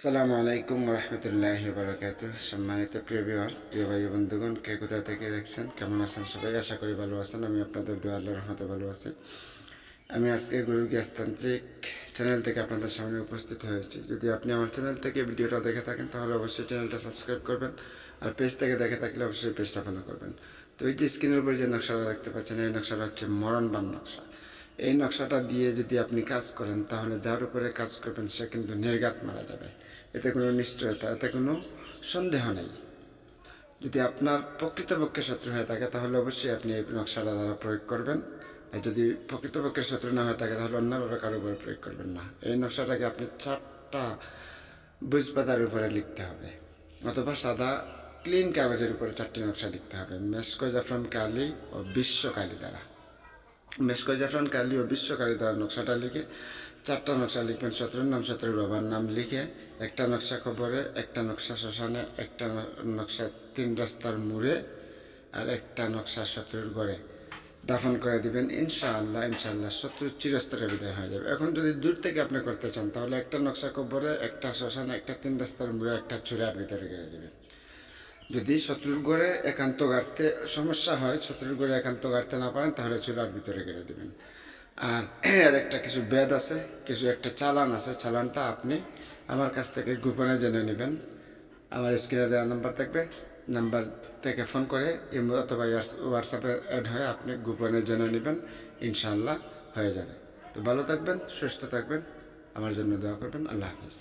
আসসালামু আলাইকুম রহমতুল্লাহি বারাকাতুহ। সম্মানিত প্রিয় ভিউয়ার্স, প্রিয় ভাই বন্ধুগণ, কে কোথা থেকে দেখছেন, কেমন আছেন সবাই? আশা করি ভালো আছেন। আমি আপনাদের দোয়া আল্লাহর রহমতে ভালো আছি। আমি আজকে গুরু গ্যাসতান্ত্রিক চ্যানেল থেকে আপনাদের সামনে উপস্থিত হয়েছি। যদি আপনি আমার চ্যানেল থেকে ভিডিওটা দেখে থাকেন তাহলে অবশ্যই চ্যানেলটা সাবস্ক্রাইব করবেন, আর পেজ থেকে দেখে থাকলে অবশ্যই পেজটা ফলো করবেন। তো এই যে স্ক্রিনের উপরে যে নকশাটা দেখতে পাচ্ছেন, এই নকশাটা হচ্ছে মরণবান নকশা। এই নকশাটা দিয়ে যদি আপনি কাজ করেন তাহলে যার উপরে কাজ করবেন সে কিন্তু নির্ঘাত মারা যাবে। এতে কোনো নিশ্চয়তা, এতে কোনো সন্দেহ নেই। যদি আপনার প্রকৃতপক্ষে শত্রু হয়ে থাকে তাহলে অবশ্যই আপনি এই নকশাটা দ্বারা প্রয়োগ করবেন। আর যদি প্রকৃতপক্ষে শত্রু না হয়ে থাকে তাহলে অন্যভাবে কারো উপরে প্রয়োগ করবেন না। এই নকশাটাকে আপনি 4টা বুঝপাতার উপরে লিখতে হবে, অথবা সাদা ক্লিন কাগজের উপরে 4টি নকশা লিখতে হবে মেশকো জাফরান কালি ও বিশ্ব কালি দ্বারা। মেশকো জাফরান কালি ও বিশ্ব কালি দ্বারা নকশাটা লিখে 4টা নকশা লিখবেন। শত্রুর নাম, শত্রুর বাবার নাম লিখে একটা নকশা কবরে, একটা নকশা শ্মশানে, একটা নকশা 3 রাস্তার মোড়ে, আর একটা নকশা শত্রুর ঘরে দাফন করে দিবেন। ইনশাআল্লাহ ইনশাআল্লাহ শত্রুর চিরস্তরে বিদায় হয়ে যাবে। এখন যদি দূর থেকে আপনি করতে চান তাহলে একটা নকশা কবরে, একটা শ্মশানে, একটা 3 রাস্তার মোড়ে, একটা চূড়ার ভিতরে গেড়ে দেবেন। যদি শত্রুর ঘরে একান্ত গাড়তে সমস্যা হয়, শত্রুর ঘরে একান্ত গাড়তে না পারেন, তাহলে চুলার ভিতরে গেড়ে দেবেন। আর এর একটা কিছু বেদ আছে, কিছু একটা চালান আছে। চালানটা আপনি আমার কাছ থেকে গোপনে জেনে নেবেন। আমার স্ক্রিনে দেওয়া নাম্বার থাকবে, নাম্বার থেকে ফোন করে অথবা হোয়াটসঅ্যাপে অ্যাড হয়ে আপনি গোপনে জেনে নেবেন। ইনশাআল্লাহ হয়ে যাবে। তো ভালো থাকবেন, সুস্থ থাকবেন, আমার জন্য দোয়া করবেন। আল্লাহ হাফিজ।